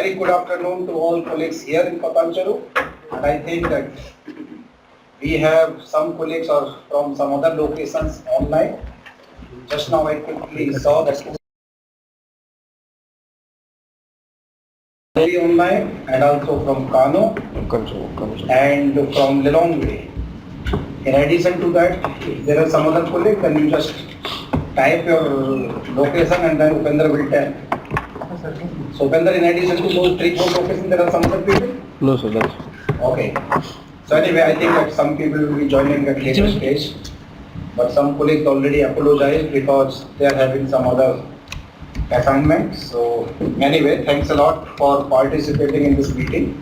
very good afternoon to all colleagues here in Patancharu. And I think that we have some colleagues are from some other locations online. Just now I quickly saw that online and also from Kano and from Lilongwe. In addition to that, if there are some other colleagues, then you just type your location and then Upendra will tell. So Upendra, in addition to those 3-4 locations, there are some other people? No, sir, that's okay. So anyway, I think that some people will be joining at later stage, but some colleagues already apologized because they are having some other assignments. So anyway, thanks a lot for participating in this meeting.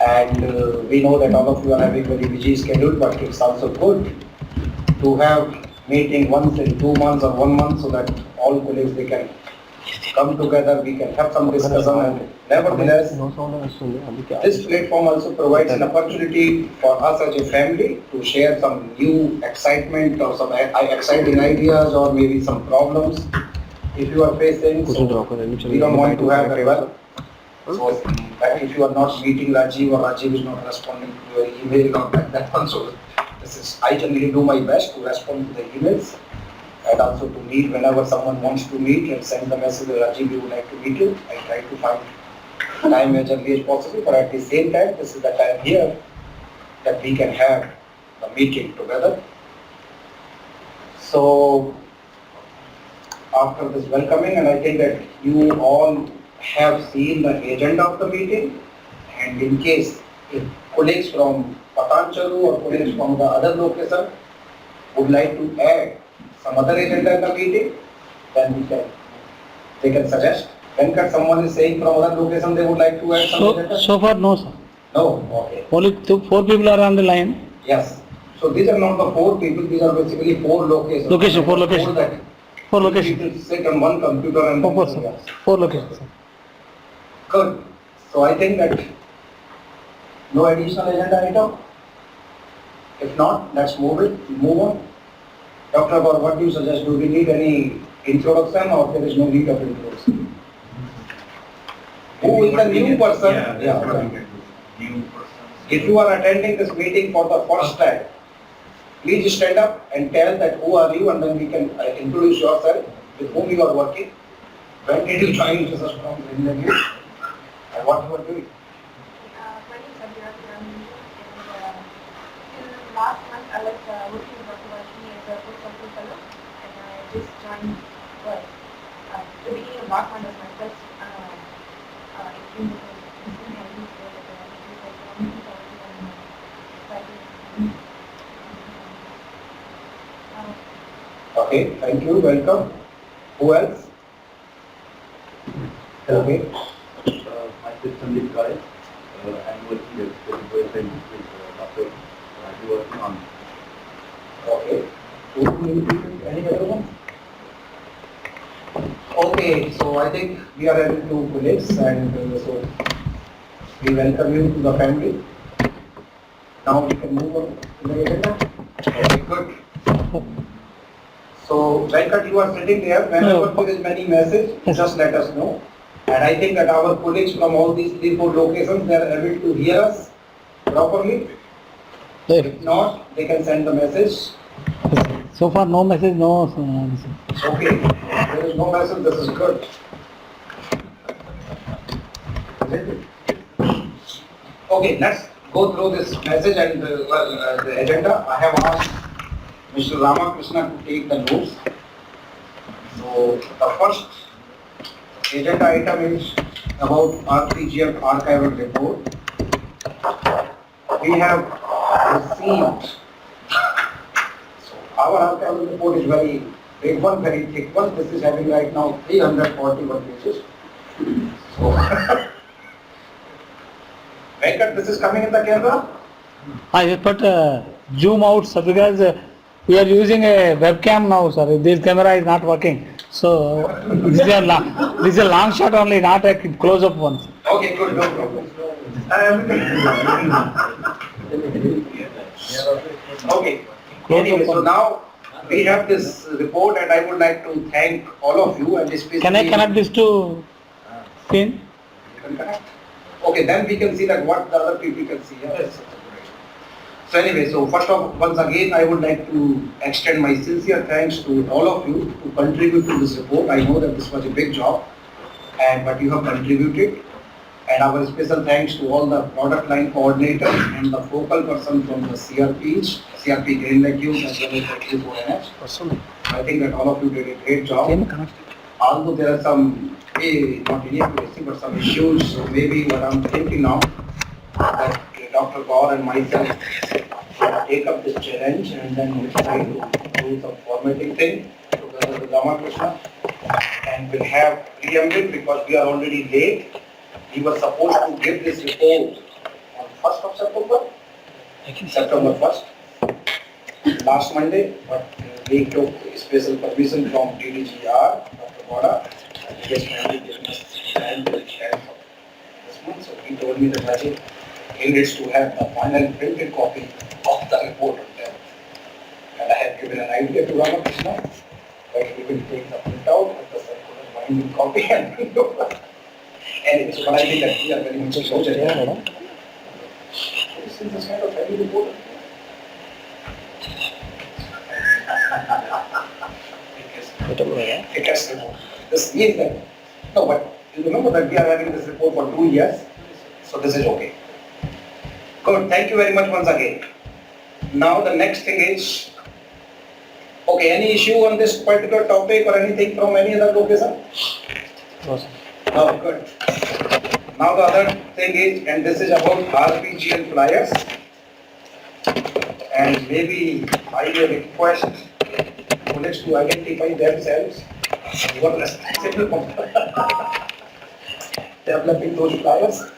And we know that all of you are having very busy schedule, but it's also good to have meeting once in 2 months or 1 month so that all colleagues they can come together, we can have some discussion, and nevertheless, this platform also provides an opportunity for us as a family to share some new excitement or some exciting ideas or maybe some problems if you are facing. So we don't want to have that. So if you are not meeting Rajiv or Rajiv is not responding to your email or that one, so I generally do my best to respond to the emails and also to meet whenever someone wants to meet and send the message that Rajiv, we would like to meet you. I try to find time as early as possible, but at the same time, this is the time here that we can have a meeting together. So after this welcoming, and I think that you all have seen the agenda of the meeting, and in case if colleagues from Patancharu or colleagues from the other location would like to add some other agenda in the meeting, then they can suggest. When someone is saying from other location they would like to add some agenda? So far, no, sir. No, okay. Only 4 people are on the line. Yes. So these are not the 4 people, these are basically 4 locations. 4 locations. 4 locations. People sit on one computer and... 4 locations. Good. So I think that no additional agenda item. If not, let's move on. Dr. Gaur, what do you suggest? Do we need any introduction or there is no need of introduction? Who is the new person? If you are attending this meeting for the first time, please stand up and tell that who are you, and then we can introduce yourself, with whom you are working, when did you join Jesus from the and what you are doing. My name is Abhira and till last month I was working with Dr. Vashi as a postdoctoral fellow, and I just joined the beginning of last month as my first Okay, thank you, welcome. Who else? Okay. Myself Sandeep Gai. I'm working as a boyfriend with Dr. Raju working on. Okay. Any other one? Okay, so I think we are having 2 colleagues, and so we welcome you to the family. Now we can move on to the agenda. Okay, good. So Venkat, you are sitting there. Whenever there is any message, just let us know. And I think that our colleagues from all these 3-4 locations, they are able to hear us properly. If not, they can send the message. So far, no message, no. Okay, there is no message, this is good. Okay, let's go through this message and the agenda. I have asked Mr. Ramakrishna to take the notes. So the first agenda item is about RPGF archival report. We have received, so our archival report is very big one, very thick one. This is having right now 341 pages. So, Venkat, this is coming in the camera? But zoom out, sir, because we are using a webcam now, sir. This camera is not working. So this is a long shot only, not a close-up one. Okay, good, no problem. Okay. Anyway, so now we have this report, and I would like to thank all of you, and especially... Can I connect this to screen? can connect. Okay, then we can see that what the other people can see. Yes. So anyway, so first of once again, I would like to extend my sincere thanks to all of you to contribute to this report. I know that this was a big job, but you have contributed. And our special thanks to all the product line coordinators and the focal person from the CRP Green Legumes as well as the Q4NH. I think that all of you did a great job. Although there are some, not inaccuracy, but some issues, so maybe what I'm thinking now, that Dr. Gaur and myself take up this challenge and then we'll try to do some formatting thing together with Ramakrishna. And we'll have preamble because we are already late. We were supposed to give this report on 1st of September, September 1st, last Monday, but we took special permission from DDGR, Dr. Gowda, and he has finally given us time to share this month. So he told me that Rajiv, he needs to have the final printed copy of the report on them. And I have given an idea to Ramakrishna that he will take the printout with the circular binding copy and bring it over. Anyway, so but I think that we are very much closer. This is kind of heavy report. Thickest report. This means that, no, but you remember that we are having this report for 2 years, so this is okay. Good, thank you very much once again. Now the next thing is, okay, any issue on this particular topic or anything from any other location? Oh, good. Now the other thing is, and this is about RPGL flyers, and maybe I will request colleagues to identify themselves. You are responsible for developing those flyers.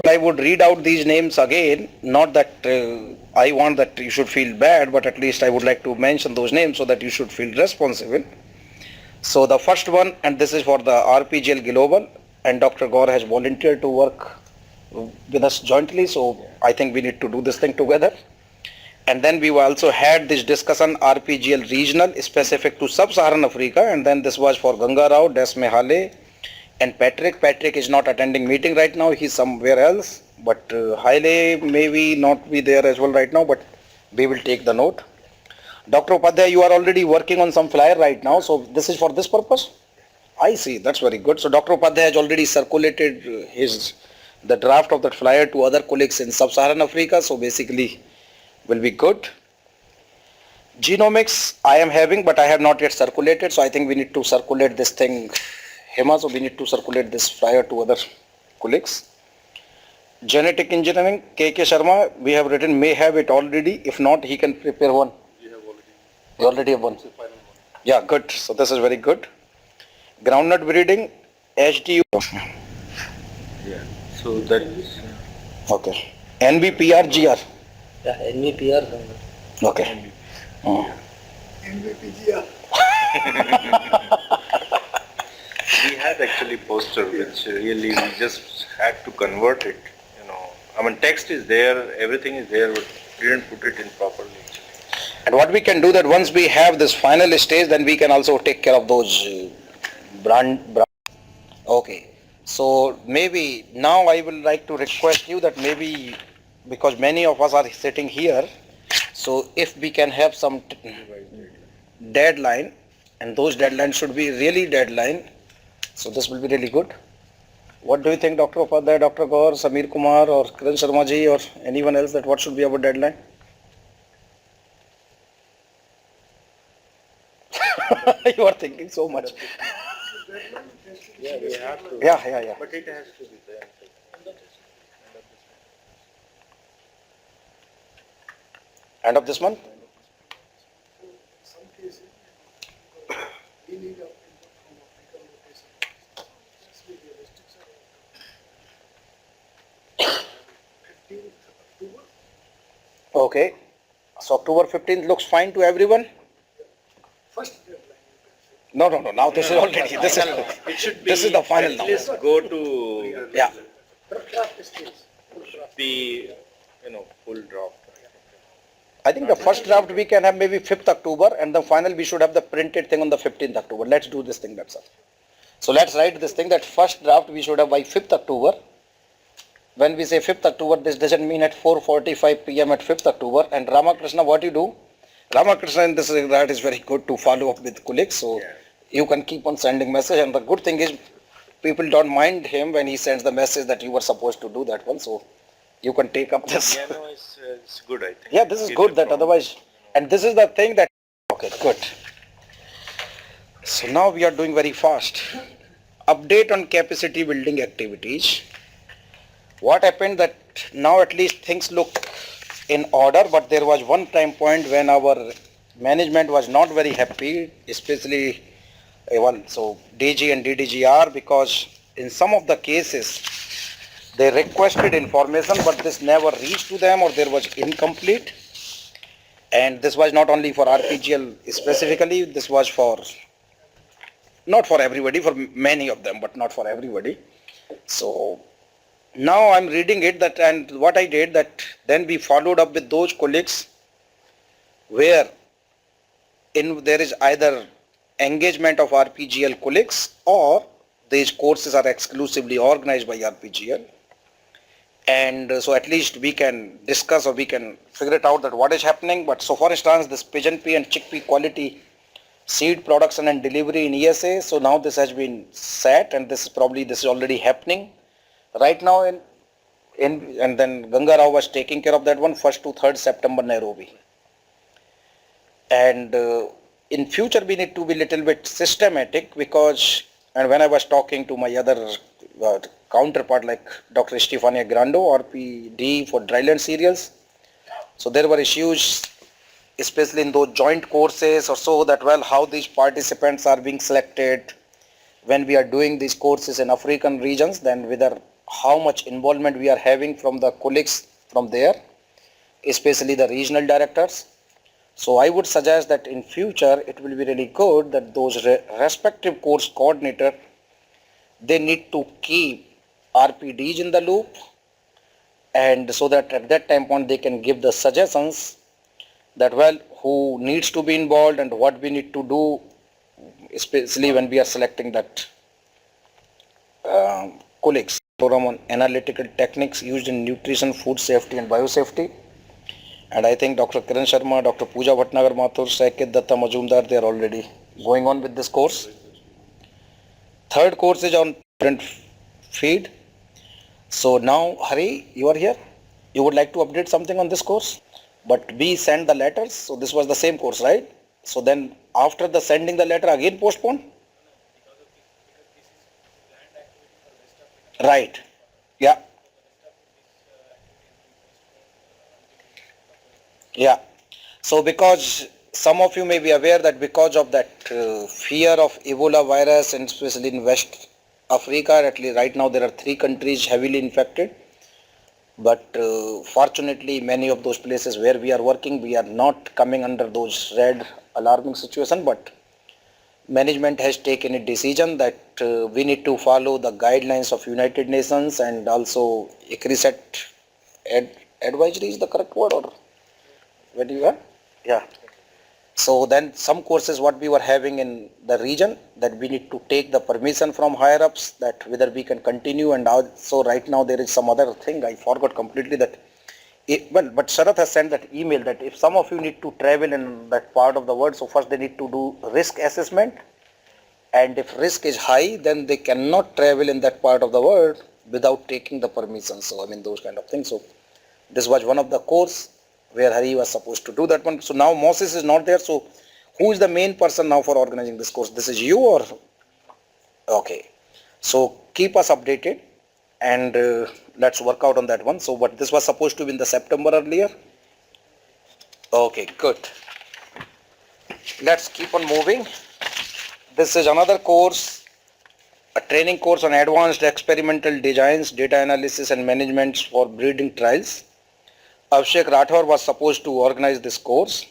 I would read out these names again, not that I want that you should feel bad, but at least I would like to mention those names so that you should feel responsible. So the first one, and this is for the RPGL Global, and Dr. Gaur has volunteered to work with us jointly, so I think we need to do this thing together. And then we also had this discussion RPGL Regional specific to Sub-Saharan Africa, and then this was for Ganga Rao, Desme Hale, and Patrick. Patrick is not attending meeting right now, he's somewhere else, but Hale maybe not be there as well right now, but we will take the note. Dr. Upadhyay, you are already working on some flyer right now, so this is for this purpose? I see, that's very good. So Dr. Upadhyay has already circulated the draft of that flyer to other colleagues in Sub-Saharan Africa, so basically will be good. Genomics I am having, but I have not yet circulated, so I think we need to circulate this thing, Hema, so we need to circulate this flyer to other colleagues. Genetic engineering, KK Sharma, we have written, may have it already, if not, he can prepare one. You already have one. Yeah, good. So this is very good. Groundnut breeding, HDU. Yeah. So that's Okay. NBPRGR. Yeah, NVPR. Okay. we had actually poster which really we just had to convert it. You know, I mean text is there, everything is there, but we didn't put it in properly. And what we can do that once we have this final stage, then we can also take care of those brand. Okay. So maybe now I will like to request you that maybe because many of us are sitting here, so if we can have some deadline, and those deadlines should be really deadline, so this will be really good. What do you think, Dr. Upadhyay, Dr. Gaur, Samir Kumar or Kiran Sharma ji or anyone else, that what should be our deadline? You are thinking so much. Yeah, we have to. Yeah. But it has to be there. End of this month? Okay. So October 15th looks fine to everyone? No. Now this is already, this is the final now. At least go to Yeah. the full draft. I think the first draft we can have maybe 5th October and the final we should have the printed thing on the 15th October. Let's do this thing, that's all. So let's write this thing that first draft we should have by 5th October. When we say 5th October, this doesn't mean at 4:45 p.m. at 5th October. And Ramakrishna, what you do? Ramakrishna in this regard is very good to follow up with colleagues. So you can keep on sending message. And the good thing is people don't mind him when he sends the message that you were supposed to do that one. So you can take up this. Yeah, no, it's good, I think. Yeah, this is Keep good it that from- otherwise, and this is the thing that, okay, good. So now we are doing very fast. Update on capacity building activities. What happened that now at least things look in order, but there was one time point when our management was not very happy, especially so DG and DDGR, because in some of the cases they requested information but this never reached to them or there was incomplete. And this was not only for RPGL specifically, this was for, not for everybody, for many of them, but not for everybody. So now I'm reading it that, and what I did that then we followed up with those colleagues where there is either engagement of RPGL colleagues or these courses are exclusively organized by RPGL. And so at least we can discuss or we can figure it out that what is happening. But so for instance, this pigeon pea and chickpea quality seed production and delivery in ESA. So now this has been set and this is already happening right now and then Ganga Rao was taking care of that one, 1st to 3rd September Nairobi. And in future we need to be little bit systematic because, and when I was talking to my other counterpart like Dr. Stefania Grando, RPD for dryland cereals, so there were issues especially in those joint courses or so that well how these participants are being selected when we are doing these courses in African regions, then whether how much involvement we are having from the colleagues from there, especially the regional directors. So I would suggest that in future it will be really good that those respective course coordinator, they need to keep RPDs in the loop, and so that at that time point they can give the suggestions that well who needs to be involved and what we need to do, especially when we are selecting that colleagues. Program on analytical techniques used in nutrition, food safety and biosafety. And I think Dr. Kiran Sharma, Dr. Pooja Bhatnagar Mathur, Saket Datta Majumdar, they are already going on with this course. Third course is on print feed. So now Hari, you are here. You would like to update something on this course? But we send the letters. So this was the same course, right? So then after the sending the letter again postpone? Right. Yeah. Yeah. So because some of you may be aware that because of that fear of Ebola virus and especially in West Africa, at least right now there are 3 countries heavily infected. But fortunately many of those places where we are working, we are not coming under those red alarming situation, but management has taken a decision that we need to follow the guidelines of United Nations and also ICRISAT advisory is the correct word or what do you have? Yeah. So then some courses what we were having in the region that we need to take the permission from higher ups that whether we can continue, and also right now there is some other thing I forgot completely that but Sharath has sent that email that if some of you need to travel in that part of the world, so first they need to do risk assessment, and if risk is high then they cannot travel in that part of the world without taking the permission. So I mean those kind of things. So this was one of the course where Hari was supposed to do that one. So now Moses is not there. So who is the main person now for organizing this course? This is you or? Okay. So keep us updated and let's work out on that one. So but this was supposed to be in the September earlier. Okay, good. Let's keep on moving. This is another course, a training course on advanced experimental designs, data analysis and management for breeding trials. Abhishek Rathore was supposed to organize this course.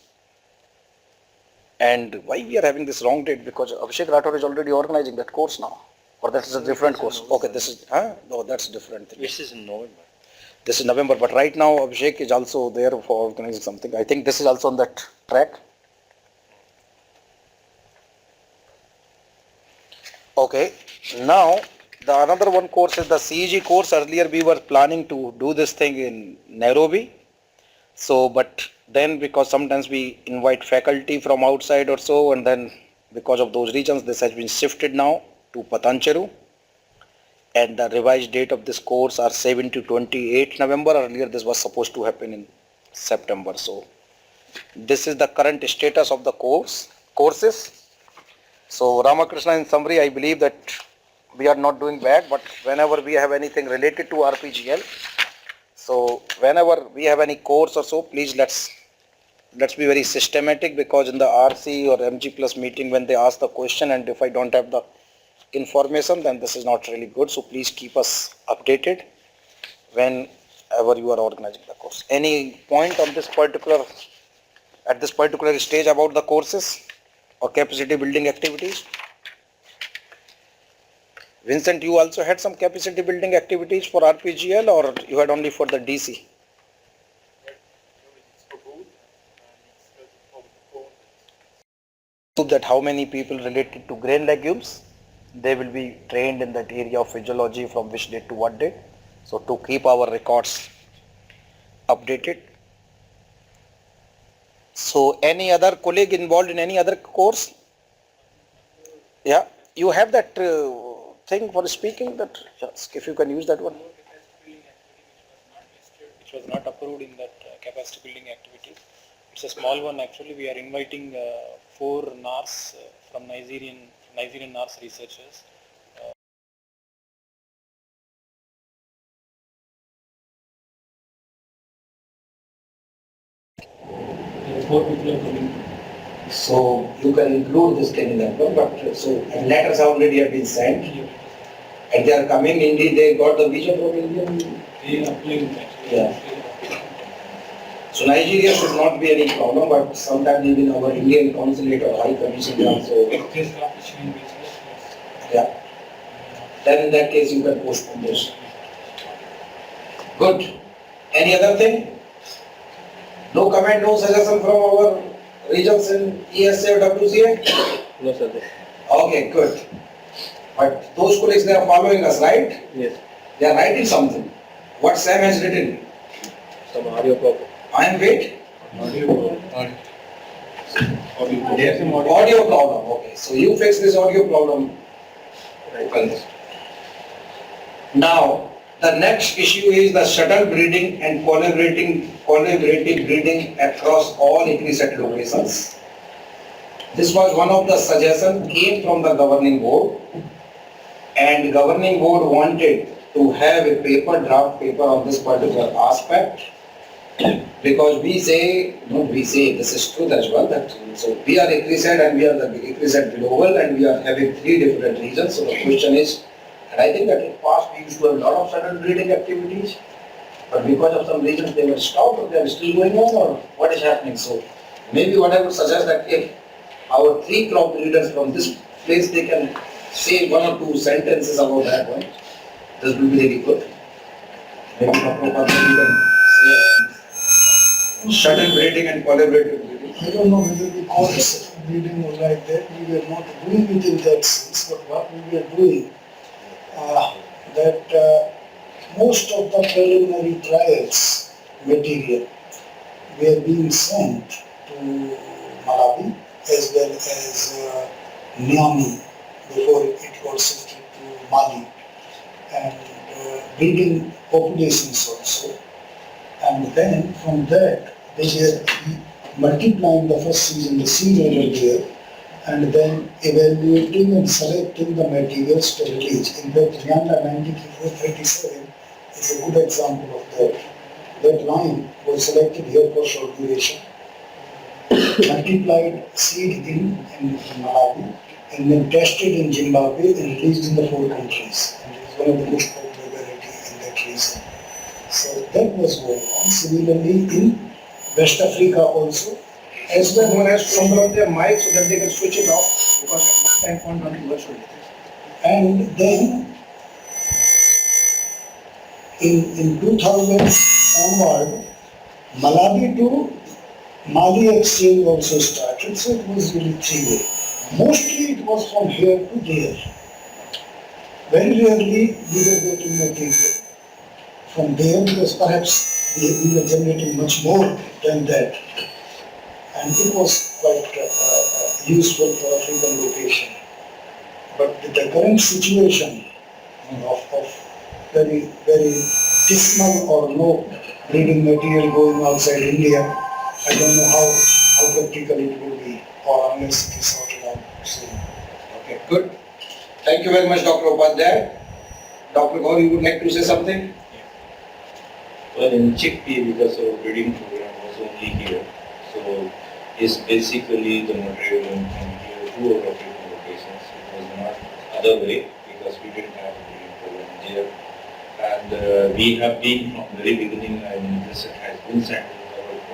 And why we are having this wrong date? Because Abhishek Rathore is already organizing that course now. Or that is a different course. Okay, this is, no, that's different thing. This is in November. This is November, but right now Abhishek is also there for organizing something. I think this is also on that track. Okay, Now, the another one course is the CEG course. Earlier we were planning to do this thing in Nairobi. So, but then because sometimes we invite faculty from outside or so, and then because of those reasons, this has been shifted now to Patancheru. And the revised date of this course are 7 to 28 November. Earlier this was supposed to happen in September. So, this is the current status of the courses. So, Ramakrishna, in summary, I believe that we are not doing bad, but whenever we have anything related to RPGL, so whenever we have any course or so, please let's be very systematic, because in the RC or MG plus meeting, when they ask the question and if I don't have the information, then this is not really good. So please keep us updated whenever you are organizing the course. Any point on this particular, at this particular stage about the courses or capacity building activities? Vincent, you also had some capacity building activities for RPGL, or you had only for the DC? That how many people related to grain legumes, they will be trained in that area of physiology from which date to what date. So to keep our records updated. So any other colleague involved in any other course? Yeah, you have that thing for speaking, that if you can use that one. Which was not approved in that capacity building activities. It's a small one actually. We are inviting 4 NARS from Nigerian NARS researchers. 4 people are coming. So you can include this thing in that one, but so and letters already have been sent. And they are coming, indeed they got the visa from India. They are applying actually. Yeah. So Nigeria should not be any problem, but sometimes even our Indian consulate or high commission also. Yeah. Then in that case you can postpone this. Good. Any other thing? No comment, no suggestion from our regions in ESA or WCA? No, sir. Okay, good. But those colleagues, they are following us, right? Yes. They are writing something. What Sam has written? Some audio problem. I am wait. Audio. Yes. Audio problem. Okay. So you fix this audio problem. Right. Now, the next issue is the shuttle breeding and collaborative breeding across all ECRISAT locations. This was one of the suggestions came from the governing board, and governing board wanted to have a draft paper on this particular aspect, because we say, this is truth as well, that so we are ECRISAT and we are the ECRISAT global and we are having 3 different regions. So the question is, and I think that in past we used to have a lot of shuttle breeding activities, but because of some reasons they were stopped, or they are still going on, or what is happening. So maybe what I would suggest that if our 3 crop breeders from this place, they can say 1 or 2 sentences about that one, this will be really good. Maybe Dr. Padma, you can say shuttle breeding and collaborative breeding. I don't know whether we call it breeding or like that. We were not doing it in that sense, but what we were doing, that most of the preliminary trials material were being sent to Malawi as well as Niamey before it got shifted to Mali, and breeding populations also. And then from that they were multiplying the first season, the seed over there, and then evaluating and selecting the materials to release. In fact, Nyanda 9437 is a good example of that. That line was selected here for short duration, multiplied seed in Malawi, and then tested in Zimbabwe and released in the 4 countries. And it is one of the most popular varieties in that region. So that was going on. Similarly in West Africa also, as well. Someone has to turn on their mic so that they can switch it off, because at this time point only virtual. And then in 2000 onward, Malawi to Mali exchange also started, so it was really 3-way. Mostly it was from here to there. very rarely we were getting material from there because perhaps we were generating much more than that. And it was quite useful for African location. But with the current situation of very, very dismal or no breeding material going outside India, I don't know how practical it will be, or unless it is sorted out soon. Okay, good. Thank you very much, Dr. Upadhyay. Dr. Gaur, you would like to say something? Well, in chickpea, because our breeding program was only here, so it's basically the material from here to our African locations. It was not other way because we didn't have a breeding program there. And we have been from very beginning, and this has been sent to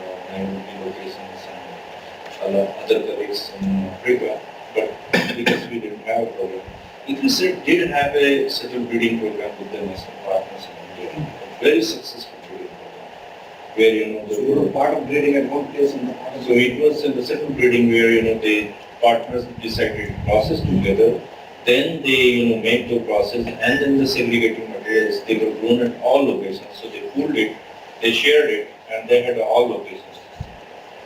our Nairobi locations and other colleagues in Africa, but because we didn't have a program. ICRISAT did have a such a breeding program with the national partners in India, a very successful breeding program, where So you were part of breeding at one place in the so it was in the second breeding where the partners decided to process together, then they made the process, and then the segregating materials, they were grown at all locations. So they pooled it, they shared it, and they had all locations.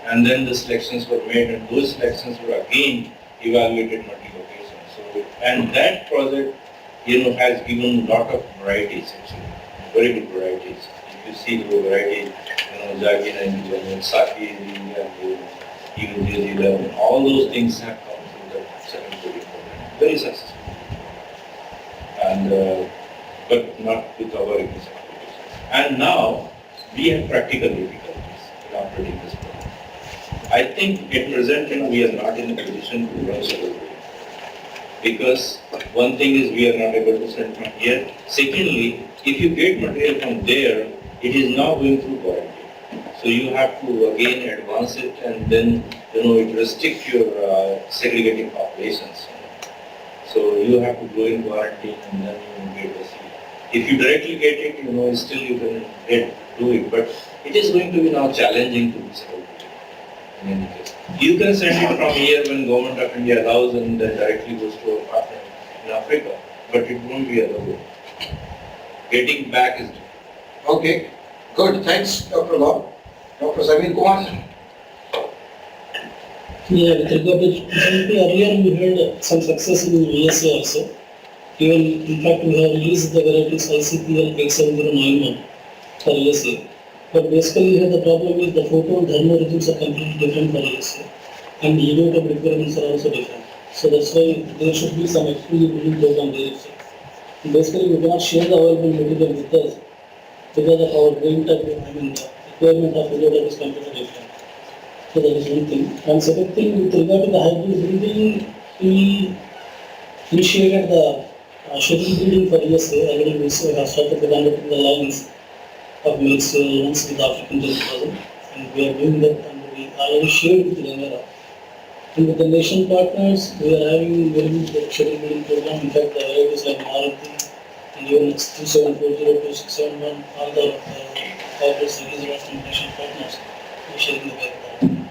And then the selections were made, and those selections were again evaluated multi-locations. So, and that project has given a lot of varieties actually, very good varieties. If you see the variety, Jagina and Saki, and even J11, all those things have come through the second breeding program. Very successful. And but not with our ICRISAT applications. And now we have practical difficulties in operating this program. I think at present we are not in a position to run several breeding. Because one thing is we are not able to send from here. Secondly, if you get material from there, it is now going through quarantine. So you have to again advance it, and then it restricts your segregating populations. So you have to go in quarantine and then you get the seed. If you directly get it, still you can do it, but it is going to be now challenging to be segregated in any case. You can send it from here when Government of India allows, and then directly goes to our partner in Africa, but it won't be other way. Getting back is difficult. Okay, good. Thanks, Dr. Gaur. Dr. Samir Kumar. Yeah, with regard to GMP, earlier we had some success in USA also. Even, in fact, we have released the varieties ICPL K7091 for USA. But basically here the problem is the photo and thermal regimes are completely different for USA. And the unit of requirements are also different. So that's why there should be some exclusive breeding program there itself. Basically we cannot share the available material with us because of our grain type, the requirement of unit is completely different. So that is one thing. And second thing, with regard to the hybrid breeding, we initiated the scheduled breeding for USA. Already we have started developing the lines of mixed ones with African germplasm, and we are doing that, and we already shared with Gangara. And with the nation partners, we are having very good scheduled breeding program. In fact, the varieties like Maruti and even 2740, 2671, all the hybrids released from nation partners, we are sharing the background.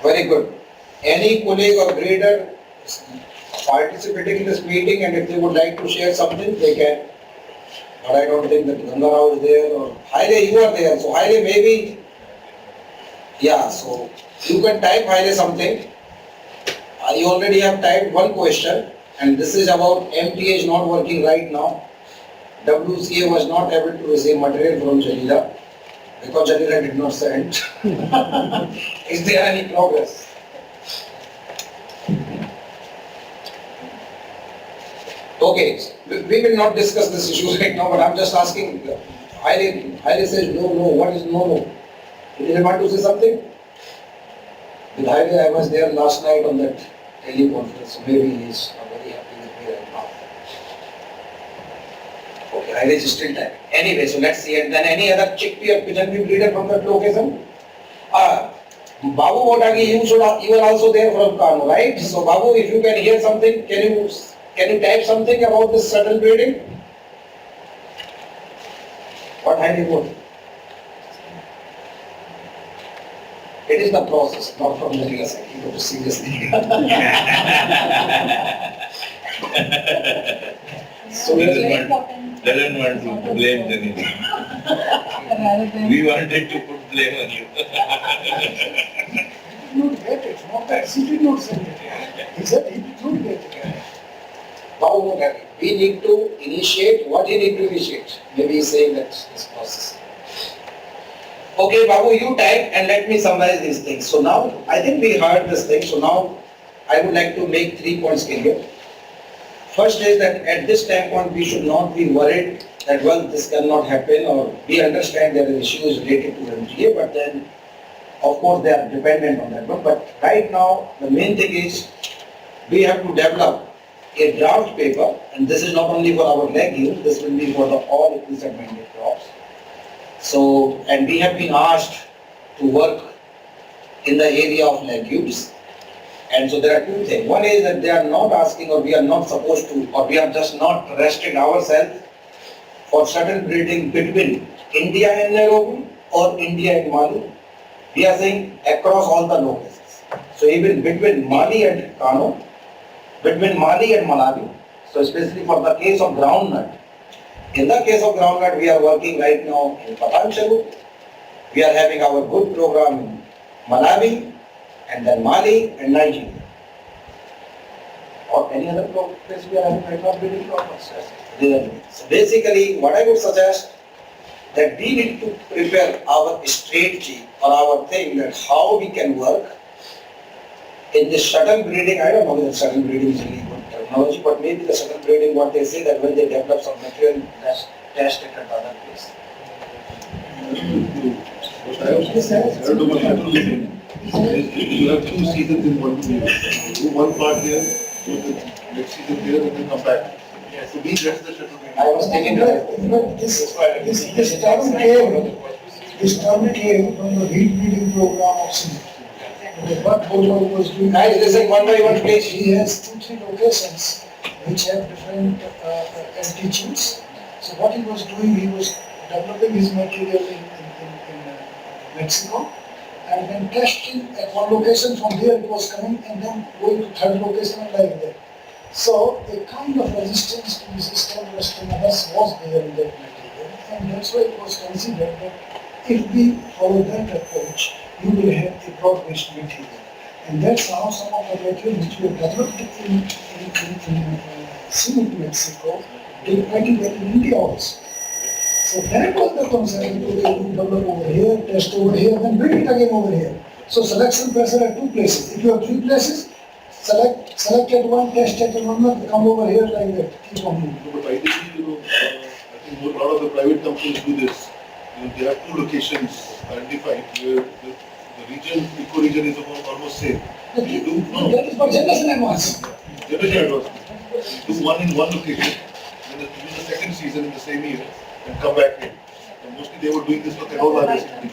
Very good. Any colleague or breeder participating in this meeting, and if they would like to share something, they can. But I don't think that Gangarao is there, or Haile, you are there. So Haile, maybe, yeah, so you can type Haile something. You already have typed one question, and this is about MTH not working right now. WCA was not able to receive material from Jalila because Jalila did not send. Is there any progress? Okay, we will not discuss this issue right now, but I'm just asking. Haile says no. What is no? Did you want to say something? With Haile, I was there last night on that teleconference, so maybe he is not very happy with me right now. Okay, Haile is still there. Anyway, so let's see. And then any other chickpea or pigeon pea breeder from that location? Babu Botagi, you are also there from Kano, right? So Babu, if you can hear something, can you type something about this shuttle breeding? What Haile wrote? It is the process, not from the real side. You have to seriously. So Doesn't want to blame anyone. We wanted to put blame on you. he did not get it, not that he did not send it. He said he did not get it. Now, we need to initiate, what you need to initiate? Maybe he's saying that this process. Okay, Babu, you type and let me summarize these things. So now, I think we heard this thing, so now I would like to make 3 points clear. First is that at this time point, we should not be worried that, well, this cannot happen, or we understand there are issues related to MGA, but then, of course, they are dependent on that one. But right now, the main thing is, we have to develop a draft paper, and this is not only for our legumes, this will be for the all segmented crops. So, and we have been asked to work in the area of legumes. And so there are two things. One is that they are not asking, or we are not supposed to, or we are just not restricting ourselves for certain breeding between India and Nairobi or India and Mali. We are saying across all the locations. So even between Mali and Kano, between Mali and Malawi, so especially for the case of groundnut. In the case of groundnut, we are working right now in Patancharu. We are having our good program in Malawi, and then Mali and Nigeria. Or any other place we are having right now breeding programs. So basically, what I would suggest, that we need to prepare our strategy or our thing, that how we can work in this shuttle breeding. I don't know whether shuttle breeding is really good terminology, but maybe the shuttle breeding, what they say, that when they develop some material, that's test it at other place. You have 2 seasons in 1 year. Do one part here, do the next season here, and then come back. So we rest the shuttle. I was thinking This term came from the wheat breeding program of Simi. What Bolo was doing. Guys, listen one by one, please. He has 2-3 locations which have different teachings. So what he was doing, he was developing his material in Mexico, and then testing at one location. From there it was coming, and then going to third location and like that. So a kind of resistance to this established was there in that material, and that's why it was considered that if we follow that approach, you will have a broad-based material. And that's how some of the material which we have developed in Mexico did pretty well in India also. So that was the concept, okay, we develop over here, test over here, then bring it again over here. So selection pressure at 2 places. If you have 3 places, select at one, test at one, come over here like that, keep on moving. But ideally, I think a lot of the private companies do this. They have 2 locations identified where the region, eco-region is almost same. That is for generation advance. Generation advance. You do one in one location, then do the second season in the same year, and come back in. And mostly they were doing this for canola basically.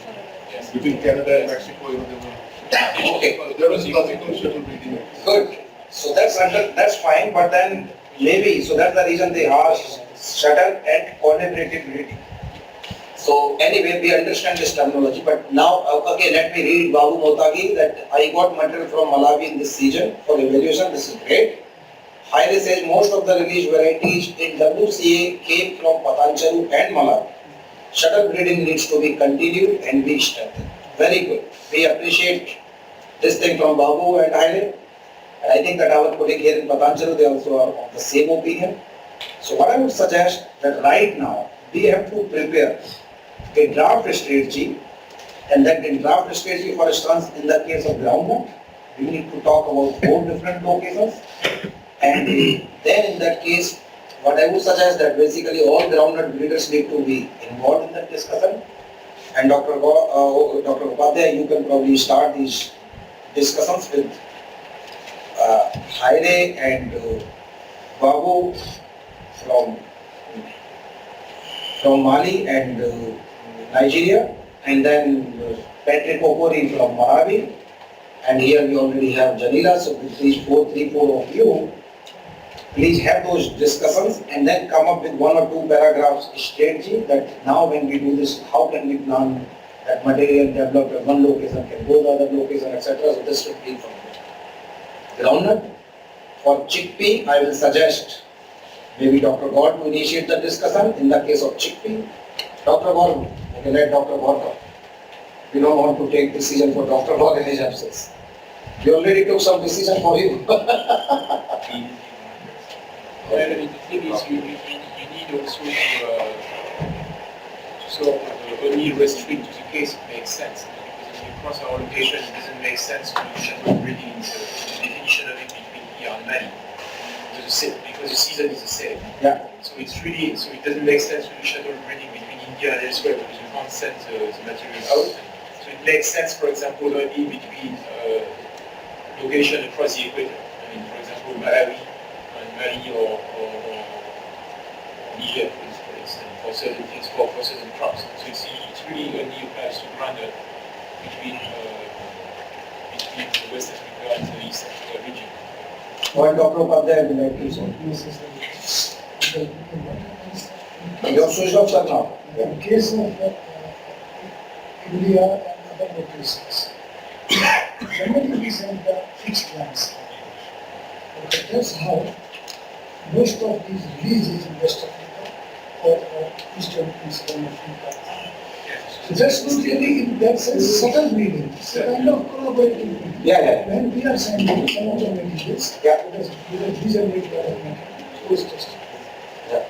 Between Canada and Mexico, they were. Okay. There was classical shuttle breeding. Good. So that's fine, but then maybe, so that's the reason they asked shuttle and collaborative breeding. So anyway, we understand this terminology, but now, okay, let me read Babu Motagi that I got material from Malawi in this season for evaluation. This is great. Highly says most of the released varieties in WCA came from Patancharu and Malawi. Shuttle breeding needs to be continued and be strengthened. Very good. We appreciate this thing from Babu and Haile. And I think that our colleague here in Patancharu, they also are of the same opinion. So what I would suggest that right now, we have to prepare a draft strategy, and that in draft strategy, for instance, in the case of groundnut, we need to talk about 4 different locations, and then in that case, what I would suggest that basically all groundnut breeders need to be involved in that discussion, and Dr. Upadhyay, you can probably start these discussions with Haile and Babu from Mali and Nigeria, and then Patrick Okori from Malawi, and here we already have Janila. So with these 3, 4 of you, please have those discussions and then come up with 1 or 2 paragraphs strategy that now when we do this, how can we plan that material developed at one location can go to other location, etc. So this should be from groundnut. For chickpea, I will suggest maybe Dr. God to initiate the discussion. In the case of chickpea, Dr. God, okay, let Dr. God come. We don't want to take decision for Dr. God in his absence. We already took some decision for him. Well, I mean, the thing is, you need also to sort of only restrict to the case it makes sense. Because if you cross our location, it doesn't make sense to shuttle breeding in the definition of it between here and Mali. Because the season is the same. Yeah. So it's really, so it doesn't make sense to do shuttle breeding between India and elsewhere because you can't send the material out. So it makes sense, for example, only between location across the equator. I mean, for example, Malawi and Mali or Niger, for instance, for certain things, for certain crops. So it's really only applies to ground between the West Africa and the East Africa region. What Dr. Upadhyay would like to say? You have switched off, sir, now. In case of India and other locations, generally we send the fixed lines. Okay, that's how most of these releases in West Africa or Eastern Africa. So that's not really in that sense subtle breeding. It's a kind of collaborative breeding. Yeah. When we are sending some of the materials, because these are made by the post testing.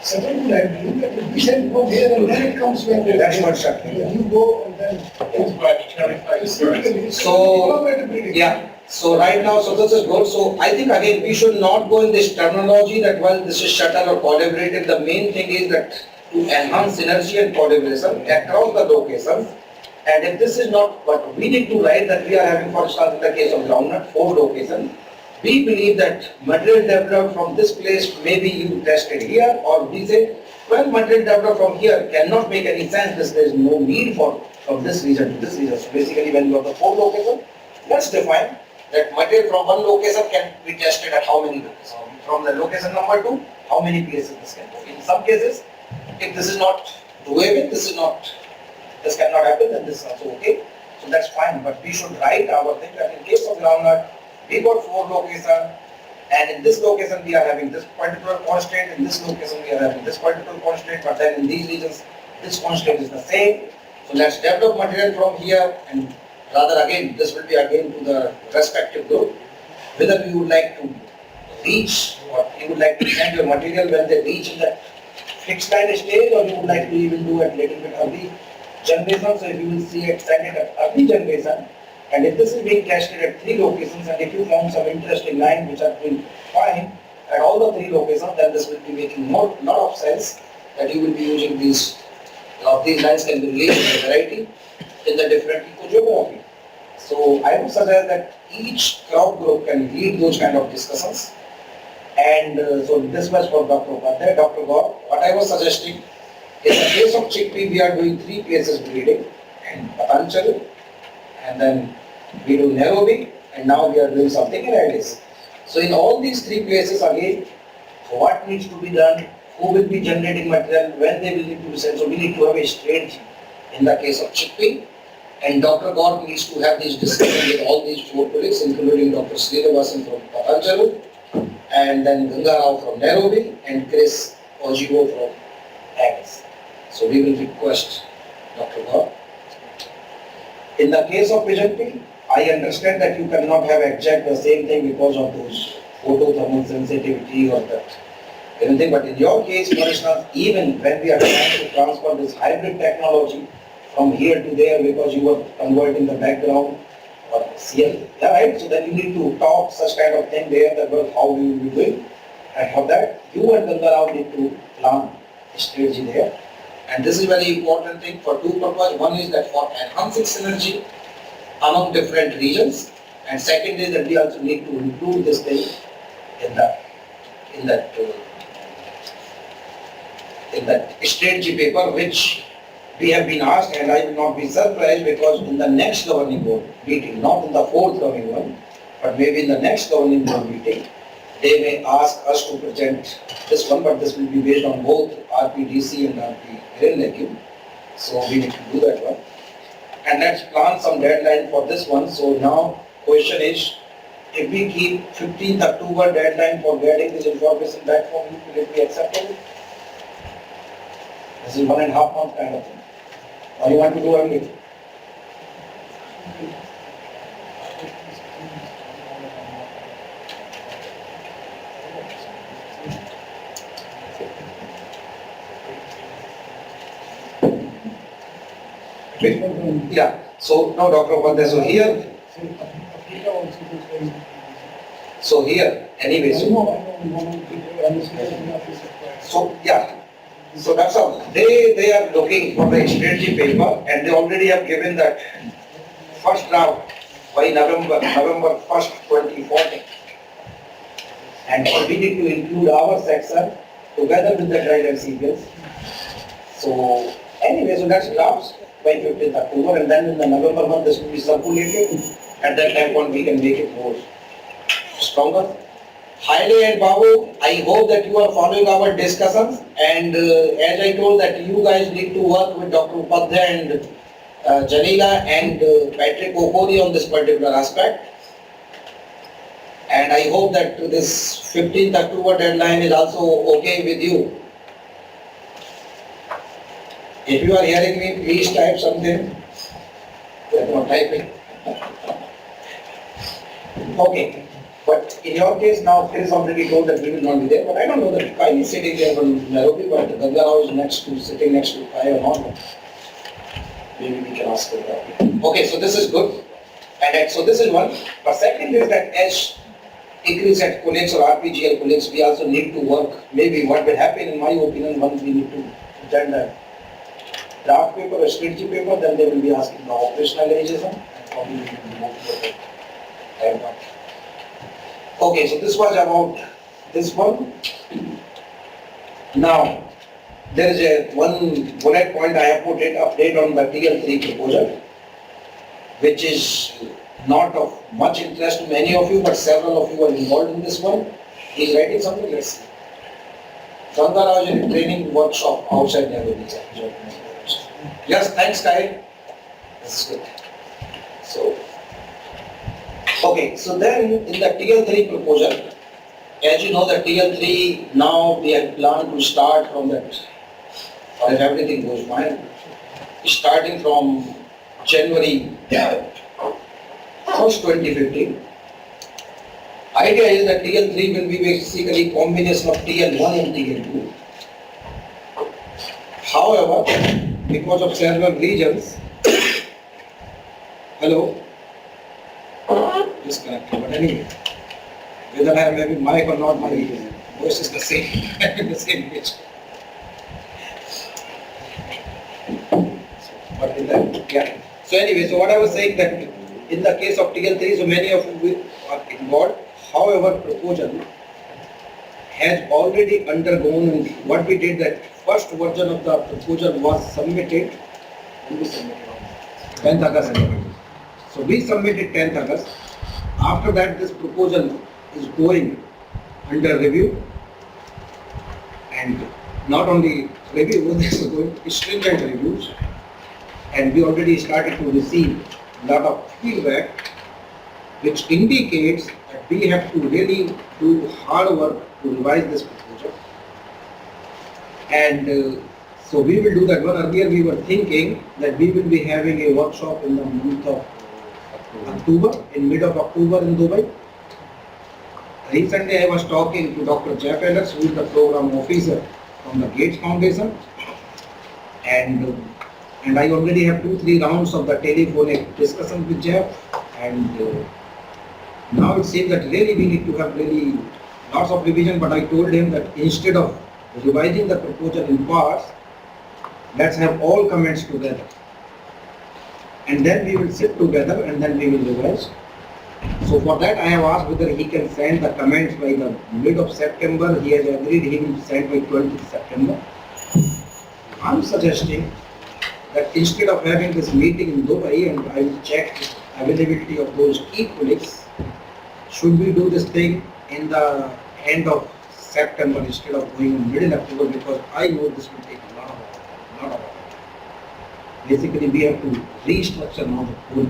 Subtle would have been that we send from here and then it comes back. That's not subtle. You go and then. That's why we clarify the So, yeah, so right now, so this is good. So I think again, we should not go in this terminology that well, this is shuttle or collaborative. The main thing is that to enhance synergy and collaboration across the locations. And if this is not what we need to write, that we are having, for instance, in the case of groundnut, 4 locations, we believe that material developed from this place maybe you tested here, or we say, well, material developed from here cannot make any sense, there is no need for from this region to this region. So basically when you have the 4 locations, let's define that material from one location can be tested at how many locations. From the location number 2, how many places this can go. In some cases, if this is not doable, this cannot happen, then this is also okay. So that's fine, but we should write our thing that in case of groundnut, we got 4 locations, and in this location we are having this particular constraint, in this location we are having this particular constraint, but then in these regions, this constraint is the same. So let's develop material from here, and rather again, this will be again to the respective group, whether you would like to reach, or you would like to send your material when they reach in the fixed line stage, or you would like to even do it little bit early generation. So if you will see it, send it at early generation, and if this is being tested at 3 locations, and if you found some interesting line which are doing fine at all the 3 locations, then this will be making lot of sense that you will be using these lines can be released in a variety in the different ecogeography. So I would suggest that each crop group can lead those kind of discussions. And so this was for Dr. Upadhyay. Dr. Gaur, what I was suggesting, in the case of chickpea, we are doing 3 places breeding, and Patanchal, and then we do Nairobi, and now we are doing something in Addis. So in all these 3 places again, what needs to be done, who will be generating material, when they will need to be sent. So we need to have a strategy in the case of chickpea, and Dr. Gaur needs to have these discussions with all these 4 colleagues, including Dr. Srinivasan from Patanchal, and then Ganga Rao from Nairobi, and Chris Ojivo from Addis. So we will request Dr. Gaur. In the case of pigeon pea, I understand that you cannot have exact the same thing because of those photothermal sensitivity or that anything, but in your case, for instance, even when we are trying to transfer this hybrid technology from here to there because you are converting the background or CL, yeah, right? So then you need to talk such kind of thing there that well, how we will be doing, and for that you and Ganga Rao need to plan a strategy there. And this is very important thing for 2 purposes. One is that for enhancing synergy among different regions, and second is that we also need to include this thing in that strategy paper which we have been asked, and I will not be surprised because in the next governing board meeting, not in the 4th governing one, but maybe in the next governing board meeting, they may ask us to present this one, but this will be based on both RPDC and RP grain legume. So we need to do that one. And let's plan some deadline for this one. So now question is, if we keep 15th October deadline for getting this information back from you, will it be acceptable? This is 1.5 month kind of thing. Or you want to do everything? Yeah. So now Dr. Upadhyay, so here, anyway, so yeah. So that's all. They are looking for the strategy paper and they already have given that first draft by November 1st, 2014. And we need to include our section together with the guidance sequence. So anyway, so that's drafts by 15th October and then in the November month this will be circulated. At that time point we can make it more stronger. Haile and Babu, I hope that you are following our discussions and as I told that you guys need to work with Dr. Upadhyay and Janila and Patrick Okori on this particular aspect. And I hope that this 15th October deadline is also okay with you. If you are hearing me, please type something. You are not typing. Okay. But in your case now, it is already told that we will not be there. But I don't know that Kai is sitting there from Nairobi, but Ganga Rao is sitting next to Kai or not. Maybe we can ask for that. Okay, so this is good. And so this is one. But second is that as increase at colleagues or RPGL colleagues, we also need to work. Maybe what will happen, in my opinion, once we need to present a draft paper or strategy paper, then they will be asking the operationalization and how we need to move forward. Okay, so this was about this one. Now, there is a one bullet point I have put it update on the TL3 proposal, which is not of much interest to many of you, but several of you are involved in this one. He is writing something, let's see. Ganga Rao is in a training workshop outside Nairobi. Yes, thanks, Kyle. This is good. So, okay, so then in the TL3 proposal, as you know the TL3 now we have planned to start from that, or if everything goes fine, starting from January 1st, 2015. Idea is that TL3 will be basically combination of TL1 and TL2. However, because of several reasons, hello? Disconnected, but anyway, whether I am having mic or not, my voice is the same, the same pitch. But in that, yeah. So anyway, so what I was saying that in the case of TL3, so many of you are involved. However, proposal has already undergone, and what we did that first version of the proposal was submitted, 10th August. So we submitted 10th August. After that, this proposal is going under review, and not only review, this is going stringent reviews, and we already started to receive a lot of feedback, which indicates that we have to really do hard work to revise this proposal. And so we will do that one. Earlier we were thinking that we will be having a workshop in the month of October, in mid of October in Dubai. Recently I was talking to Dr. Jeff Ellis, who is the program officer from the Gates Foundation, and I already have 2-3 rounds of the telephonic discussion with Jeff, and now it seems that really we need to have really lots of revision, but I told him that instead of revising the proposal in parts, let's have all comments together. And then we will sit together and then we will revise. So for that I have asked whether he can send the comments by the mid of September. He has agreed he will send by 20th September. I am suggesting that instead of having this meeting in Dubai, and I will check the availability of those key colleagues, should we do this thing in the end of September instead of going in middle October, because I know this will take a lot of time. Basically we have to restructure now the whole.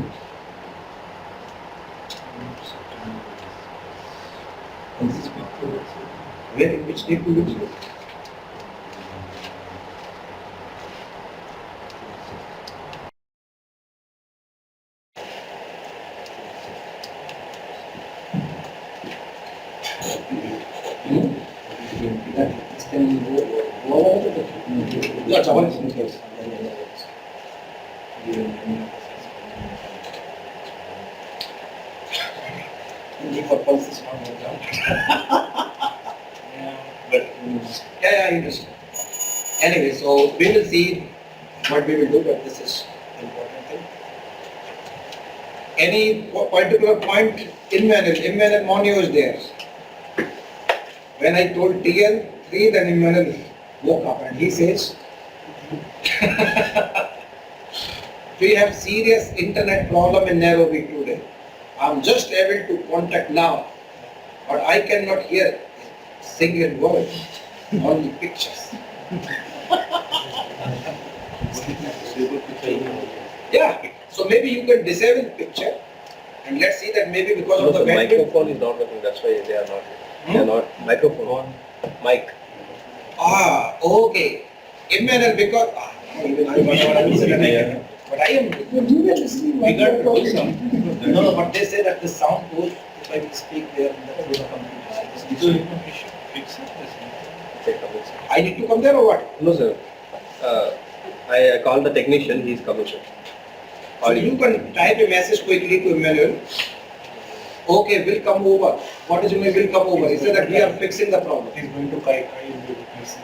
Where, which date will you choose? Yeah, it's all in case. For pulses, not more down. But Yeah, interesting. Anyway, so we will see what we will do, but this is important thing. Any particular point in Emmanuel Monio is there. When I told TL3, then Emmanuel woke up and he says, we have serious internet problem in Nairobi today. I'm just able to contact now, but I cannot hear a single word, only pictures. Yeah, so maybe you can disable picture and let's see that maybe because of the bandwidth. Microphone is not working, that's why they are not. They are not microphone. Mic. Ah, okay. Emmanuel, because even I was not listening. But I am you were listening. we got to do something. No, but they say that the sound goes if I will speak there through the computer. So we should fix it. I need to come there or what? No, sir. I called the technician, he is coming, sir. So you can type a message quickly to Emmanuel. Okay, we'll come over. What is will come over? He said that we are fixing the problem. He's going to Kai will be listen.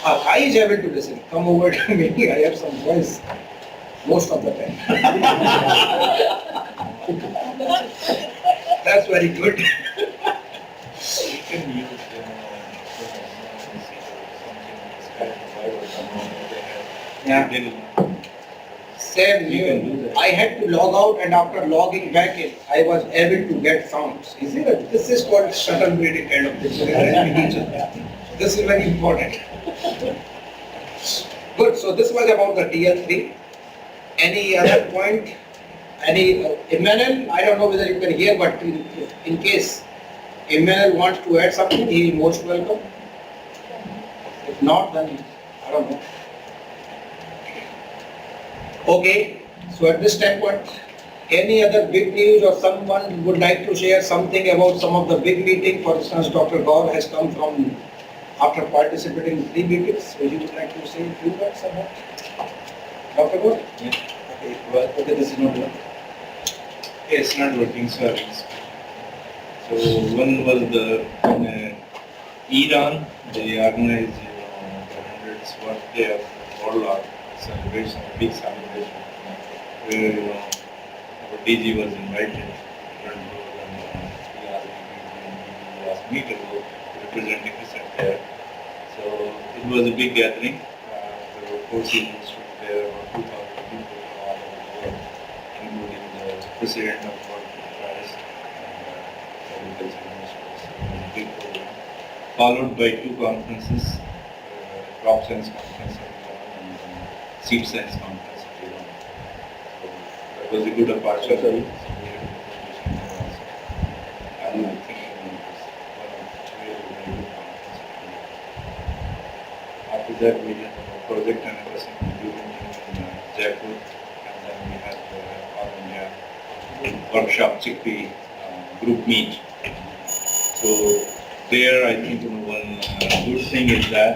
Kai is able to listen. Come over to me. I have some voice most of the time. That's very good. We can use Yeah. Same here. I had to log out and after logging back in, I was able to get sounds. You see that? This is called shuttle breeding kind of thing. This is very important. Good, so this was about the TL3. Any other point? Any, Emmanuel, I don't know whether you can hear, but in case Emmanuel wants to add something, he is most welcome. If not, then I don't know. Okay, so at this time, what? Any other big news or someone would like to share something about some of the big meeting? For instance, Dr. Gaur has come from after participating in 3 meetings. So you would like to say a few words about Dr. Gaur? Yeah. Okay, well, okay, this is not working. Yeah, it's not working, sir. So one was the in Iran, they organized the 100th birthday of Warlord celebration, big celebration, where our DG was invited. He asked me to go representing the center. So it was a big gathering. There were 4 students there, about 2,000 people from all over the world, including the president of World Paris and agriculture ministers. It was a big program, followed by 2 conferences, crop science conference and seed science conference. So that was a good opportunity. So we had a presentation there also. And I think it was one of the really very good conferences. After that, we had a project anniversary review meeting in Jaipur, and then we had the All India workshop chickpea group meet. So there, I think one good thing is that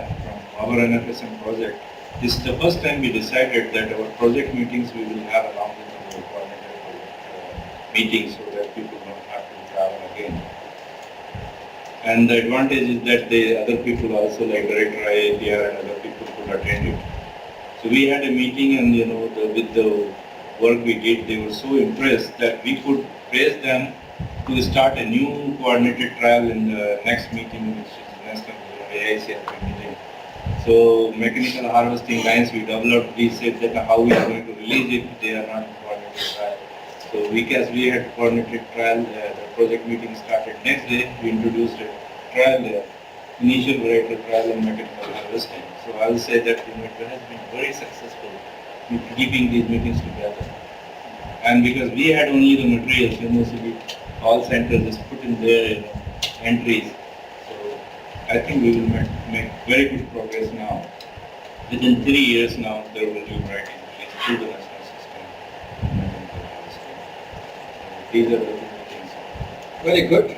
from our NFSM project, this is the first time we decided that our project meetings we will have along with our coordinator project meetings so that people don't have to travel again. And the advantage is that the other people also, like Director IATR and other people could attend it. So we had a meeting and with the work we did, they were so impressed that we could praise them to start a new coordinated trial in the next meeting, which is National AICRP meeting. So mechanical harvesting lines we developed, we said that how we are going to release it, they are not coordinated trial. So because we had coordinated trial, the project meeting started next day, we introduced a trial there, initial varietal trial in mechanical harvesting. So I will say that it has been very successful in keeping these meetings together. And because we had only the materials, so all centers just put in their entries. So I think we will make very good progress now. Within 3 years now, there will be right in place through the national system. These are the two things. Very good.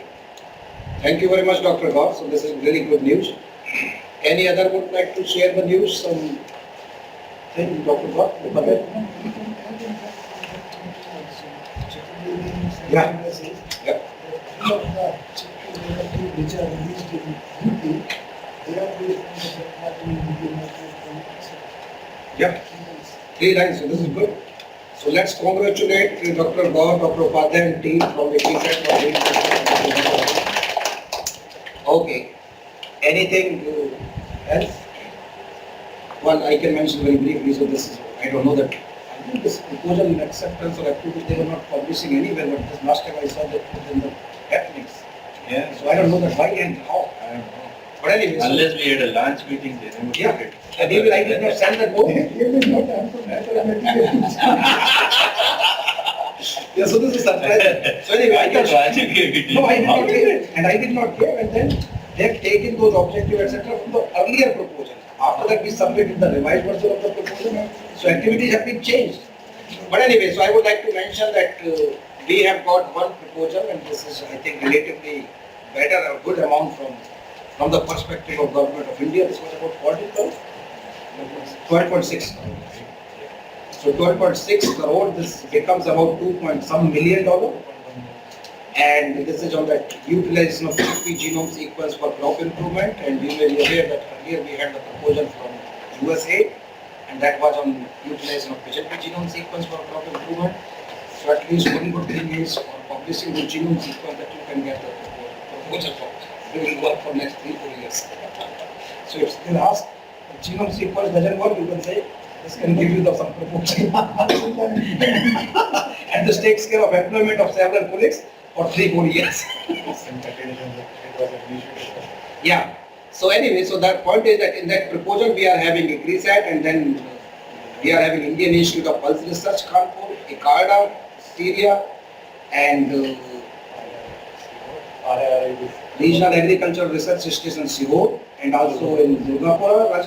Thank you very much, Dr. Gaur. So this is really good news. Any other would like to share the news? Some thing, Dr. Gaur? Yeah. Yeah. Which are released in UP, they are based on the Yeah. 3 lines, so this is good. So let's congratulate Dr. Gaur, Dr. Upadhyay and team from the KSIConnect for doing this. Okay. Anything else? One I can mention very briefly, so this is, I don't know that, I think this proposal in acceptance or activity, they were not publishing anywhere, but this last time I saw that in the happenings. Yeah. So I don't know that why and how. I don't know. But anyway, so, Unless we had a lunch meeting, they never yeah. did it. And even I did not send that book. Yeah, so this is surprising. So anyway, I thought Rajiv gave it. No, I did not give, and I did not give, and then they have taken those objectives, etc. from the earlier proposal. After that, we submitted the revised version of the proposal, so activities have been changed. But anyway, so I would like to mention that we have got one proposal, and this is, I think, relatively better or good amount from the perspective of Government of India. This was about 40 crore, 12.6. So 12.6 crore, this becomes about $2 million. And this is on the utilization of chickpea genome sequence for crop improvement. And you may be aware that earlier we had the proposal from USA, and that was on utilization of chickpea genome sequence for crop improvement. So at least one good thing is for publishing the genome sequence that you can get the proposal for. We will work for next 3-4 years. So if still ask, the genome sequence doesn't work, you can say, this can give you some proposal. And this takes care of employment of several colleagues for 3-4 years. Yeah. So anyway, so that point is that in that proposal we are having a KSIConnect, and then we are having Indian Institute of Pulse Research, Kanpur, ICARDA, Syria, and Regional Agricultural Research Station, Sihor, and also in Durgapura.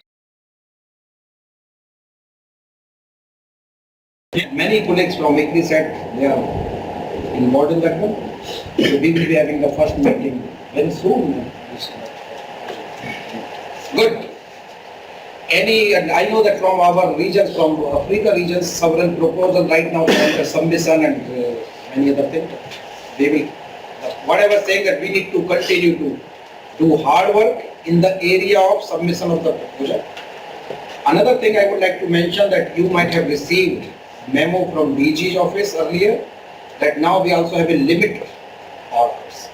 Many colleagues from KSIConnect, they are involved in that one. So we will be having the first meeting very soon. Good. And I know that from our regions, from Africa regions, several proposals right now from the submission and many other things. They will, whatever saying that we need to continue to do hard work in the area of submission of the proposal. Another thing I would like to mention that you might have received memo from DG's office earlier that now we also have a limit orders.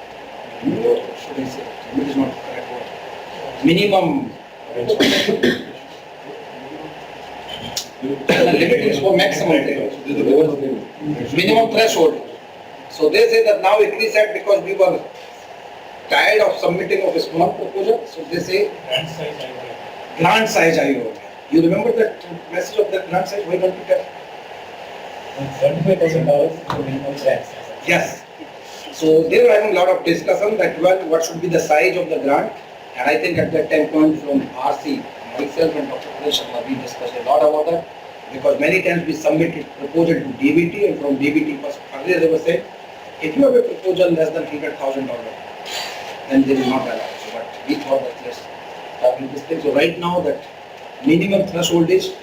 What should I say? Limit is not the correct word. Minimum. The limit is for maximum thing. Minimum threshold. So they say that now KSIConnect, because we were tired of submitting of a small proposal, so they say grant size IO. You remember that message of that grant size? Why don't you tell? $75,000 for minimum grant. Yes. So they were having a lot of discussion that well, what should be the size of the grant, and I think at that time point from RC, myself and Dr. Pradesh, we discussed a lot about that, because many times we submitted proposal to DBT, and from DBT first earlier they were saying, if you have a proposal less than $100,000, then they will not allow. So, but we thought that let's tackle this thing. So right now that minimum threshold is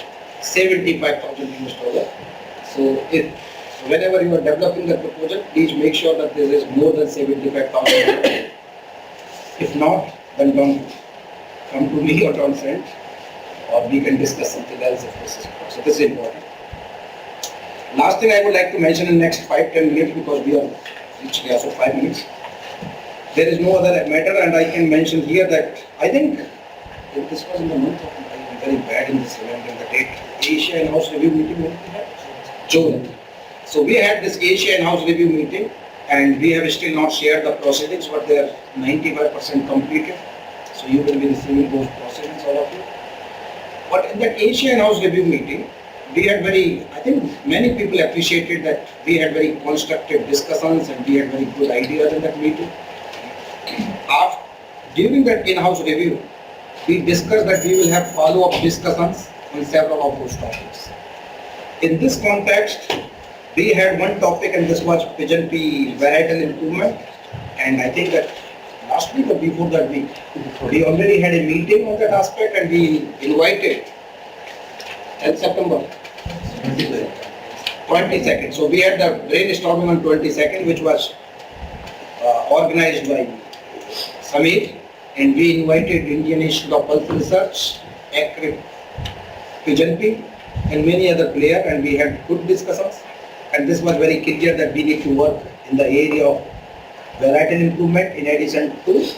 $75,000. So if whenever you are developing the proposal, please make sure that there is more than 75,000. If not, then don't come to me or don't send, or we can discuss something else if this is important. So this is important. Last thing I would like to mention in next 5-10 minutes, because we are reaching also 5 minutes. There is no other matter, and I can mention here that I think this was in the month of, I'm very bad in this remembering the date, Asia and House Review meeting, when we had? June. So we had this Asia and House Review meeting, and we have still not shared the proceedings, but they are 95% completed. So you will be receiving those proceedings, all of you. But in that Asia and House Review meeting, we had I think many people appreciated that we had very constructive discussions and we had very good ideas in that meeting. During that in-house review, we discussed that we will have follow-up discussions on several of those topics. In this context, we had one topic, and this was pigeon pea varietal improvement. And I think that last week or before that week, we already had a meeting on that aspect, and we invited in September 22nd. So we had the brainstorming on 22nd, which was organized by Samir, and we invited Indian Institute of Pulse Research, ACRIP, Pigeon Pea, and many other players, and we had good discussions. And this was very clear that we need to work in the area of varietal improvement in addition to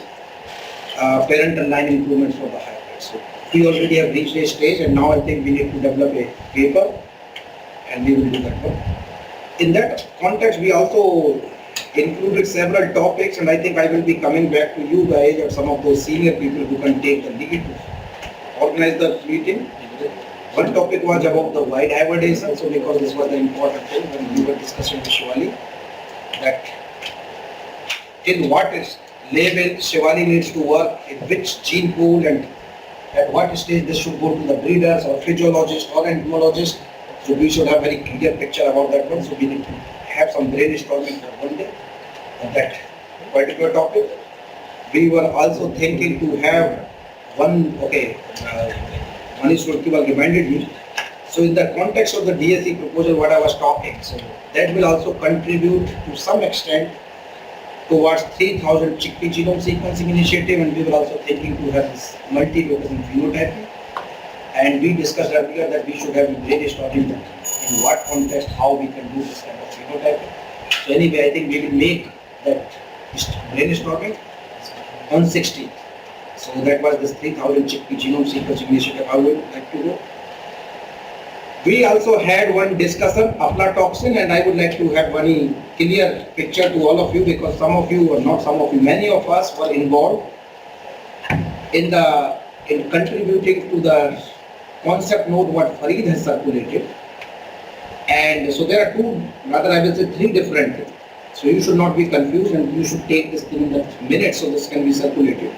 parental line improvements for the hybrid. So we already have reached a stage, and now I think we need to develop a paper, and we will do that work. In that context, we also included several topics, and I think I will be coming back to you guys or some of those senior people who can take the lead to organize the meeting. One topic was about the wide hybridization, so because this was the important thing when we were discussing with Shivali, that in what level Shivali needs to work, in which gene pool, and at what stage this should go to the breeders or physiologist or entomologist. So we should have very clear picture about that one. So we need to have some brainstorming for one day on that particular topic. We were also thinking to have one, Manish Surkiwal reminded me. So in the context of the DSE proposal, what I was talking, so that will also contribute to some extent towards 3,000 chickpea genome sequencing initiative, and we were also thinking to have this multi-location phenotyping. And we discussed earlier that we should have brainstorming in what context, how we can do this kind of phenotyping. So anyway, I think we will make that brainstorming on 16th. So that was this 3,000 chickpea genome sequencing initiative I would like to go. We also had one discussion, aflatoxin, and I would like to have one clear picture to all of you, because some of you, or not some of you, many of us were involved in contributing to the concept note what Farid has circulated. And so there are two, rather I will say three different things. So you should not be confused, and you should take this thing in the minutes so this can be circulated.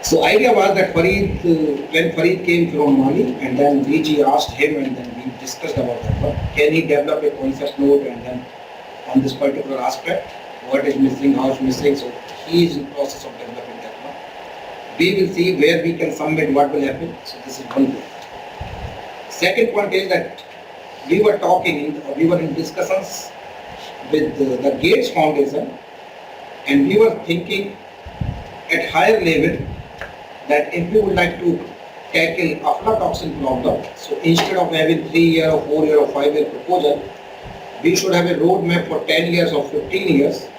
So idea was that Farid, when Farid came from Mali, and then DG asked him, and then we discussed about that one. Can he develop a concept note, and then on this particular aspect, what is missing, how it's missing. So he is in the process of developing that one. We will see where we can submit, what will happen. So this is one point. Second point is that we were in discussions with the Gates Foundation, and we were thinking at higher level that if we would like to tackle aflatoxin problem, so instead of having 3-year or 4-year or 5-year proposal, we should have a roadmap for 10 years or 15 years,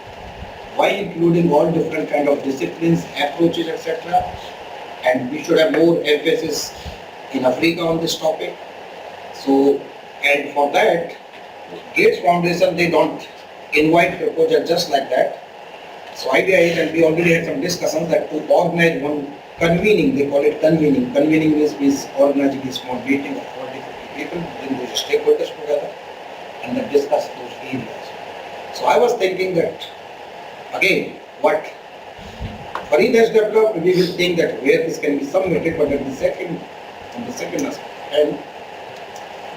by including all different kind of disciplines, approaches, etc. And we should have more emphasis in Africa on this topic. So, and for that, Gates Foundation, they don't invite proposal just like that. So idea is, and we already had some discussions, that to organize one convening, they call it convening. Convening means organizing a small meeting of 40-50 people, bring those stakeholders together and then discuss those areas. So I was thinking that, again, what Farid has developed, we will think that where this can be submitted, but on the second aspect. And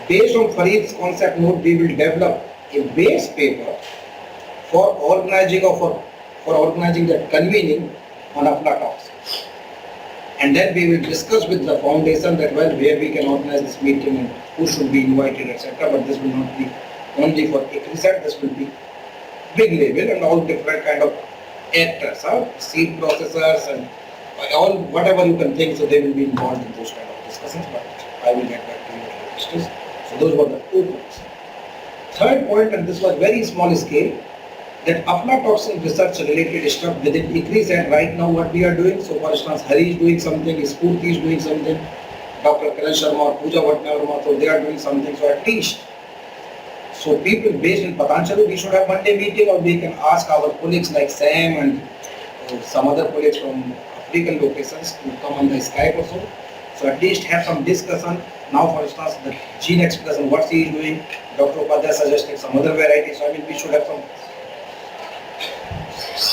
based on Farid's concept note, we will develop a base paper for organizing that convening on aflatoxin. And then we will discuss with the foundation that, well, where we can organize this meeting and who should be invited, etc. But this will not be only for research, this will be big level, and all different kind of actors, seed processors and all, whatever you can think, so they will be involved in those kind of discussions, but I will get back to you later. So those were the 2 points. Third point, and this was very small scale, that aflatoxin research related stuff within ICRIS, and right now what we are doing. So for instance, Hari is doing something, Spurti is doing something, Dr. Karan Sharma or Pooja Bhatnagar, so they are doing something. So at least, so people based in Patanjali, we should have one day meeting, or we can ask our colleagues like Sam and some other colleagues from African locations to come on the Skype or so. So at least have some discussion. Now for instance, the gene expression, what he is doing, Dr. Upadhyay suggested some other varieties. So I mean, we should have some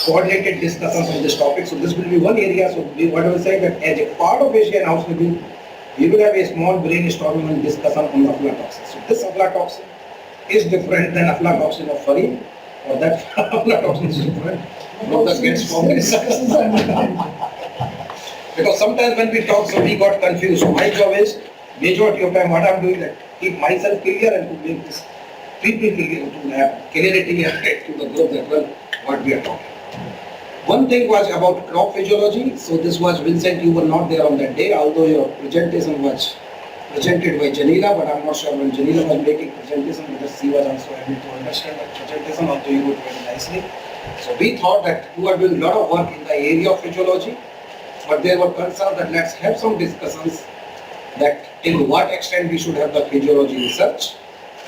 coordinated discussions on this topic. So this will be one area. So what I will say that as a part of Asian House Review, we will have a small brainstorming and discussion on the aflatoxin. So this aflatoxin is different than aflatoxin of furry, or that aflatoxin is different from the gets formed. Because sometimes when we talk, so we got confused. So my job is, majority of time what I'm doing, that keep myself clear and to make this people clear, to have clarity to the group that well what we are talking. One thing was about crop physiology. So this was Vincent, you were not there on that day, although your presentation was presented by Janila, but I'm not sure when Janila was making presentation because she was also able to understand the presentation, although you wrote very nicely. So we thought that you are doing a lot of work in the area of physiology, but there were concerns that let's have some discussions that till what extent we should have the physiology research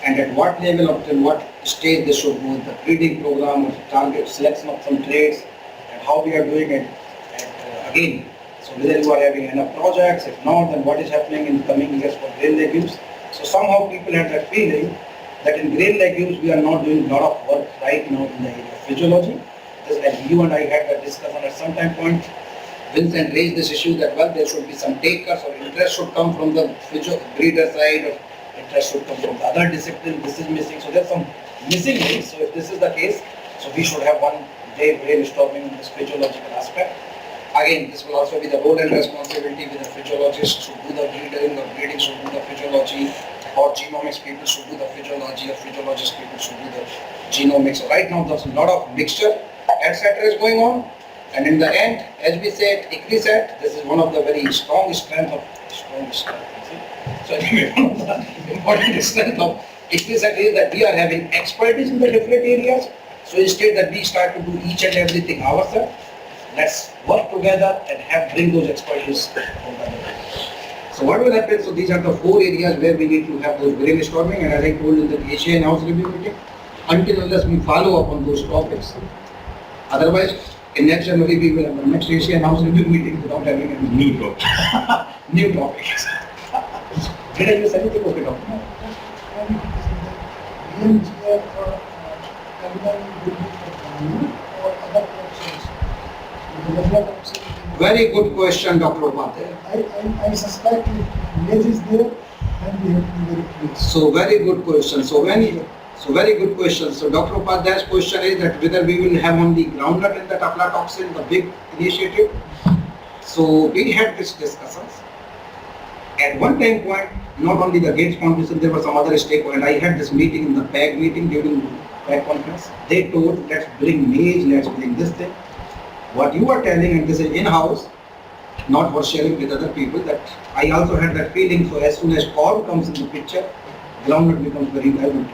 and at what level or till what stage they should go with the breeding program or target selection of some traits and how we are doing it. And again, so whether you are having enough projects, if not, then what is happening in the coming years for grain legumes. So somehow people have that feeling that in grain legumes we are not doing a lot of work right now in the area of physiology. Just like you and I had a discussion at some time point, Vincent raised this issue that well there should be some takers or interest should come from the breeder side or interest should come from the other discipline. This is missing. So there's some missing links. So if this is the case, so we should have one day brainstorming on this physiological aspect. Again, this will also be the role and responsibility with the physiologists should do the breeding or breeding should do the physiology, or genomics people should do the physiology, or physiologist people should do the genomics. So right now there's a lot of mixture, etc. is going on. And in the end, as we said, ICRI said, this is one of the very strong strength of So anyway, one of the important strength of ICRI said is that we are having expertise in the different areas. So instead that we start to do each and everything ourselves, let's work together and bring those expertise from the other. So what will happen? So these are the 4 areas where we need to have those brainstorming, and as I told in the Asian House Review meeting, until unless we follow up on those topics. Otherwise, in next January we will have the next Asian House Review meeting without having any new topic. New topics. Did I miss anything? Okay, doctor. Very good question, Dr. Upadhyay. I suspect if village is there, then we have to be very clear. So very good question. So very good question. So Dr. Upadhyay's question is that whether we will have only groundnut in the aflatoxin, the big initiative. So we had this discussions. At one time point, not only the Gates Foundation, there were some other stakeholders. I had this meeting in the PAG meeting during the PAG conference. They told, let's bring maize, let's bring this thing. What you are telling, and this is in-house, not for sharing with other people, that I also had that feeling. So as soon as corn comes in the picture, groundnut becomes very relevant.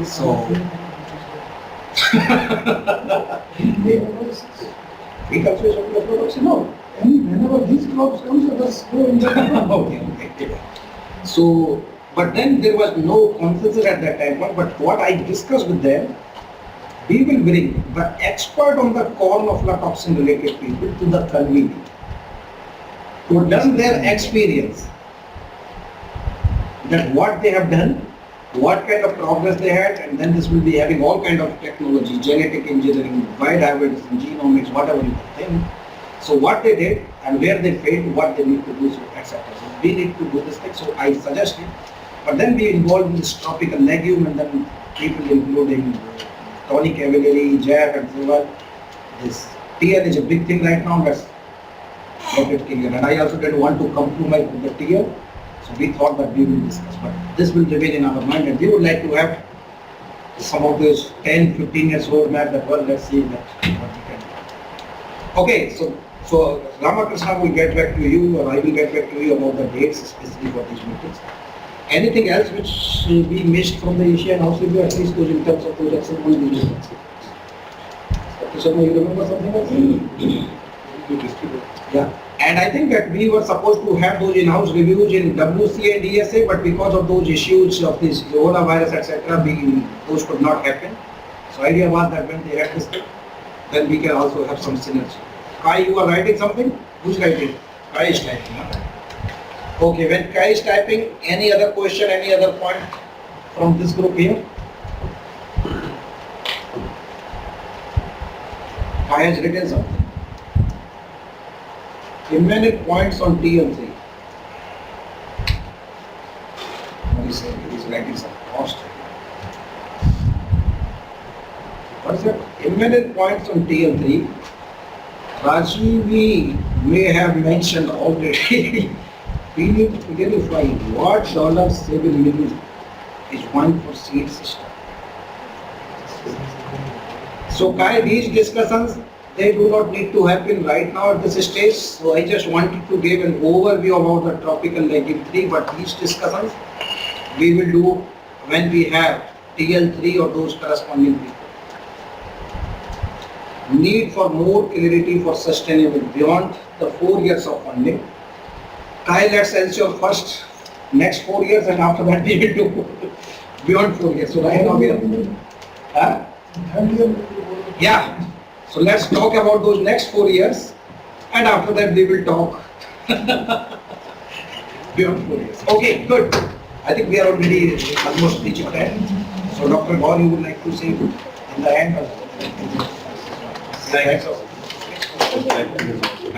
So we consider the products, no. And whenever these crops comes, let us go in the Okay. So, but then there was no consensus at that time. But what I discussed with them, we will bring the expert on the corn aflatoxin related people to the community, to learn their experience, that what they have done, what kind of progress they had, and then this will be having all kind of technology, genetic engineering, biodiversity, genomics, whatever you think. So what they did and where they failed, what they need to do, so etc. So we need to do this thing. So I suggested, but then we involved in this tropical legume, and then people including Tony Cavalieri, Jack, and so on. This TL is a big thing right now. Let's get it clear. And I also didn't want to compromise with the TL. So we thought that we will discuss, but this will remain in our mind, and we would like to have some of those 10, 15 years roadmap that, well, let's see that what we can do. Okay, so Ramakrishna will get back to you, or I will get back to you about the dates especially for these meetings. Anything else which we missed from the Asian House Review, at least those in terms of those action points we did. Dr. Sharma, you remember something else? Yeah. And I think that we were supposed to have those in-house reviews in WC and ESA, but because of those issues of this coronavirus, etc., those could not happen. So idea was that when they had this thing, then we can also have some synergy. Kai, you are writing something? Who's writing? Kai is typing. Huh? Okay, when Kai is typing, any other question, any other point from this group here? Kai has written something. Imminent points on TL3. What is it? It is writing some cost. What is it? Imminent points on TL3. Rajiv may have mentioned already. We need to identify what dollars civil limit is one for seed system. So Kai, these discussions, they do not need to happen right now at this stage. So I just wanted to give an overview about the tropical ranking 3, but these discussions we will do when we have TL3 or those corresponding people. Need for more clarity for sustainable beyond the 4 years of funding. Kai, let's ensure first next 4 years, and after that we will do beyond 4 years. So right now we are, yeah. So let's talk about those next 4 years, and after that we will talk beyond 4 years. Okay, good. I think we are already almost reaching time. So Dr. Gaur, you would like to say in the end? Thanks.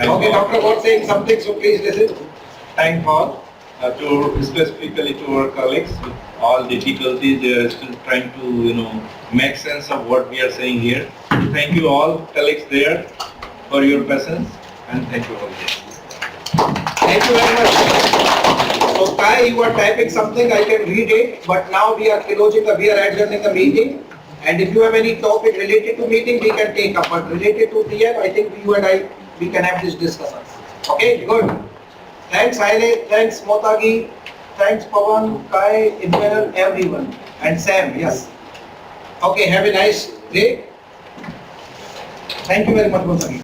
Okay, Dr. Gaur saying something, so please listen. Thank all, specifically to our colleagues with all difficulties. They are still trying to, make sense of what we are saying here. Thank you all colleagues there for your patience, and thank you all. Thank you very much. So Kai, you are typing something, I can read it, but now we are adjourning the meeting. And if you have any topic related to meeting, we can take up. But related to TF, I think you and I, we can have this discussions. Okay, good. Thanks Haile, thanks Motagi, thanks Pawan, Kai, Ibn, everyone. And Sam, yes. Okay, have a nice day. Thank you very much, Motagi.